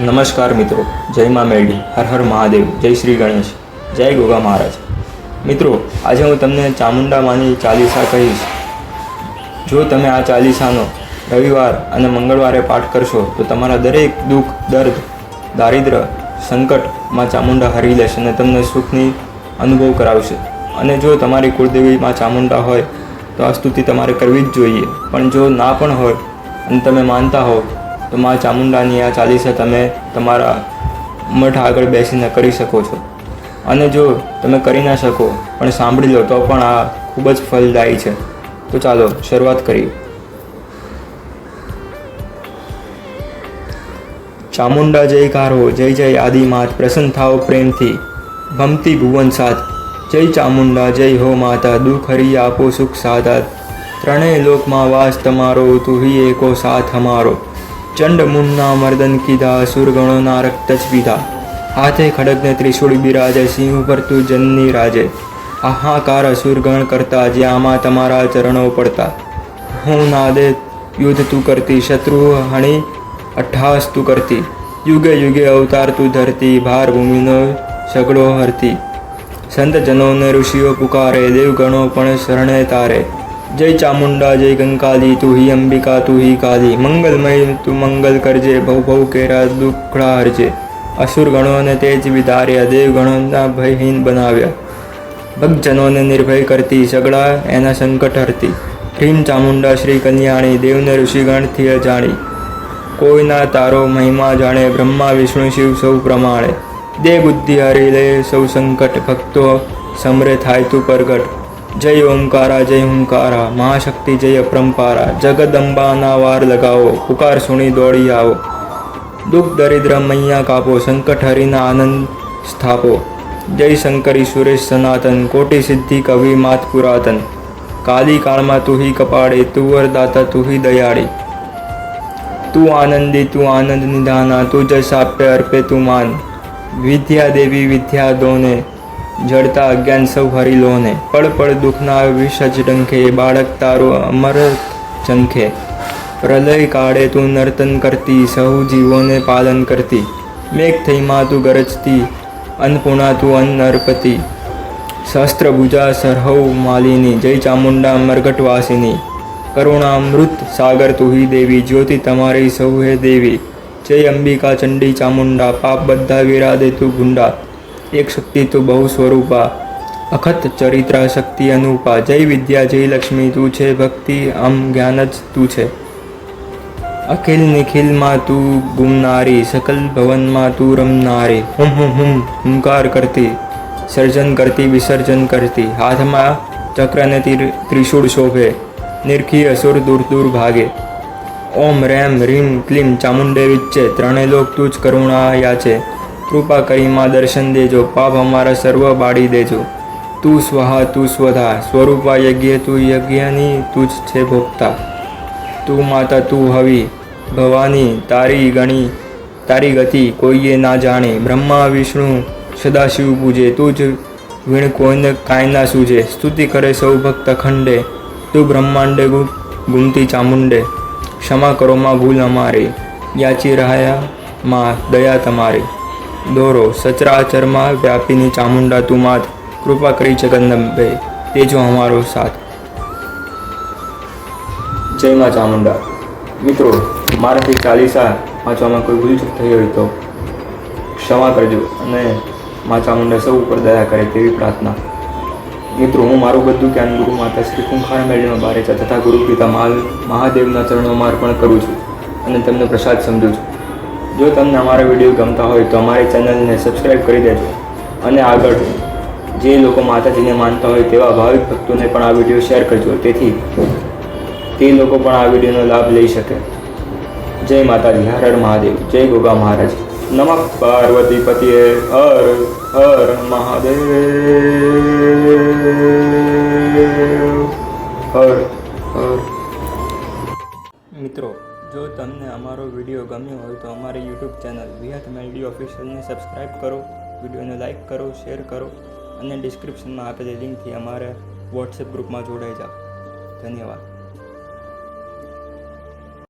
નમસ્કાર મિત્રો, જય મા મેરડી, હર હર મહાદેવ, જય શ્રી ગણેશ, જય ગોગા મહારાજ. મિત્રો, આજે હું તમને ચામુંડા માની ચાલીસા કહીશ. જો તમે આ ચાલીસાનો રવિવાર અને મંગળવારે પાઠ કરશો તો તમારા દરેક દુઃખ, દર્દ, દારિદ્ર, સંકટ માં ચામુંડા હરી લેશે અને તમને સુખની અનુભવ કરાવશે. અને જો તમારી કુળદેવી માં ચામુંડા હોય તો આ સ્તુતિ તમારે કરવી જ જોઈએ. પણ જો ના પણ હોય અને તમે માનતા હો તો મા ચામુંડાની આ ચાલીસા તમે તમારા મઠ આગળ બેસીને કરી શકો છો. અને જો તમે કરી ના શકો પણ સાંભળી લો તો પણ આ ખૂબ જ ફલદાયી છે. તો ચાલો શરૂઆત કરીએ. ચામુંડા જયકારો, જય જય આદિમાત, પ્રસન્ન થાઓ પ્રેમથી, ભમતી ભુવન સાથ. જય ચામુંડા, જય હો માતા, દુઃખ હરી આપો સુખ સાધા. ત્રણેય લોકમાં વાસ તમારો, તું હી એકો સાથ હમારો. ચંડ મુન્ના મર્દન કીધા, સુરગણોના રક્ત જ પીધા. હાથે ખડગને ત્રિશૂળ બિરાજે, સિંહ ઉપર તું જનની રાજે. હાહાકાર અસુરગણ કરતા, જ્યાંમાં તમારા ચરણો પડતા. હું નાદે યુદ્ધ તું કરતી, શત્રુ હણી અટ્ટહાસ તું કરતી. યુગે યુગે અવતાર તું ધરતી, ભાર ભૂમિનો સગડો હરતી. સંત જનોને ઋષિઓ પુકારે, દેવગણો પણ શરણે તારે. જય ચામુંડા, જય કંકાલી, તું હી અંબિકા, તું હી કાલી. મંગલમય તું મંગલ કરજે, ભવ ભવ કેરા દુઃખડા હરજે. અસુર ગણોને તેજ વિધાર્યા, દેવગણોના ભયહીન બનાવ્યા. ભક્તજનોને નિર્ભય કરતી, સગડા એના સંકટ હરતી. હ્રીમ ચામુંડા શ્રી કલ્યાણી, દેવને ઋષિગણથી અજાણી. કોઈના તારો મહિમા જાણે, બ્રહ્મા વિષ્ણુ શિવ સૌ પ્રમાણે. દે બુદ્ધિ હરી લે સૌ સંકટ, ભક્તો સમરે થાય તું પ્રગટ. જય ઓમકારા, જય હુંકારા, મહાશક્તિ જય અપરંપારા. જગદંબાના વાર લગાવો, પુકાર સુણી દોડી આવો. દુઃખ દરિદ્ર મૈયા કાપો, સંકટ હરીના આનંદ સ્થાપો. જય શંકરી સુરેશ સનાતન, કોટી સિદ્ધિ કવિ માત પુરાતન. કાલી કાળમાં તું હી કપાળે, તું વરદાતા તું હી દયાળી. તું આનંદી તું આનંદ નિધાના, તું જસ આપે અર્પે તું માન. વિદ્યા દેવી વિદ્યા દોને, જડતા અજ્ઞાન સૌ હરી લોને. પળ પળ દુઃખના વિષજ ડંખે, બાળક તારું અમર ઝંખે. પ્રલય કાળે તું નર્તન કરતી, સહુ જીવોને પાલન કરતી. મેઘ થઈ માં તું ગરજતી, અન્નપૂર્ણા તું અન્ન અર્પતી. સહસ્ત્રભુજા સરહૌ માલિની, જય ચામુંડા મરઘટવાસિની. કરુણામૃત સાગર તું હી દેવી, જ્યોતિ તમારી સૌ હે દેવી. જય અંબિકા ચંડી ચામુંડા, પાપ બધા વિરાદે તું ગુંડા. એક શક્તિ તું બહુ સ્વરૂપા, અખત ચરિત્રા શક્તિ અનુપા. જય વિદ્યા જય લક્ષ્મી તું છે, ભક્તિ આમ જ્ઞાન જ તું છે. અખિલ નિખિલમાં તું ગુમનારી, સકલ ભવનમાં તું રમનારી. હુમ હુમ હુમ હુંકાર કરતી, સર્જન કરતી વિસર્જન કરતી. હાથમાં ચક્રને ત્રિશૂળ શોભે, નિરખી અસુર દૂર દૂર ભાગે. ઓમ રેમ રીમ ક્લીમ ચામુંડે વિચ્ચે, ત્રણેય લોક તું જ કરુણા યાચે. કૃપા કરી માં દર્શન દેજો, પાપ અમારા સર્વ બાળી દેજો. તું સ્વહા તું સ્વધા, સ્વરૂપા યજ્ઞ તું યજ્ઞની તું જ છે ભોગતા. તું માતા તું હવી ભવાની, તારી ગણી તારી ગતિ કોઈએ ના જાણે. બ્રહ્મા વિષ્ણુ સદાશિવ પૂજે, તું જ વીણ કોઈને કાંઈ ના સૂજે. સ્તુતિ કરે સૌ ભક્ત અખંડે, તું બ્રહ્માંડે ગુમતી ચામુંડે. ક્ષમા કરો માં ભૂલ અમારી, યાચી રહ્યા માં દયા તમારી. દોરો સચરાચરમાં વ્યાપીની ચામુંડા તું માત, કૃપા કરી જગદંબે તેજો અમારો સાથ. જય મા ચામુંડા. મિત્રો, મારાથી ચાલીસા વાંચવામાં કોઈ ભૂલચૂક થઈ હોય તો ક્ષમા કરજો અને મા ચામુંડા સૌ ઉપર દયા કરે તેવી પ્રાર્થના. મિત્રો, હું મારું બધું જ્ઞાન ગુરુ માતા શ્રી કુંખાર મેળવીમાં બારેચા તથા ગુરુ પિતા મહાદેવના ચરણોમાં અર્પણ કરું છું અને તેમને પ્રસાદ સમજું છું. જો તમને અમારા વિડીયો ગમતા હોય તો અમારી ચેનલને સબસ્ક્રાઈબ કરી દેજો અને આગળ જે લોકો માતાજીને માનતા હોય તેવા ભાવિક ભક્તોને પણ આ વિડીયો શેર કરજો, તેથી તે લોકો પણ આ વિડીયોનો લાભ લઈ શકે. જય માતાજી, હર હર મહાદેવ, જય ગોગા મહારાજ. નમઃ પાર્વતી પતિએ હર હર મહાદેવ, હર હર. મિત્રો, જો તમને અમારો વિડીયો ગમ્યો હોય તો અમારી યુટ્યુબ ચેનલ વિહત મેલડી ઓફિશિયલને સબસ્ક્રાઈબ કરો, વિડીયોને લાઇક કરો, શેર કરો અને ડિસ્ક્રિપ્શનમાં આપેલી લિંકથી અમારા વોટ્સએપ ગ્રુપમાં જોડાઈ જાઓ. ધન્યવાદ.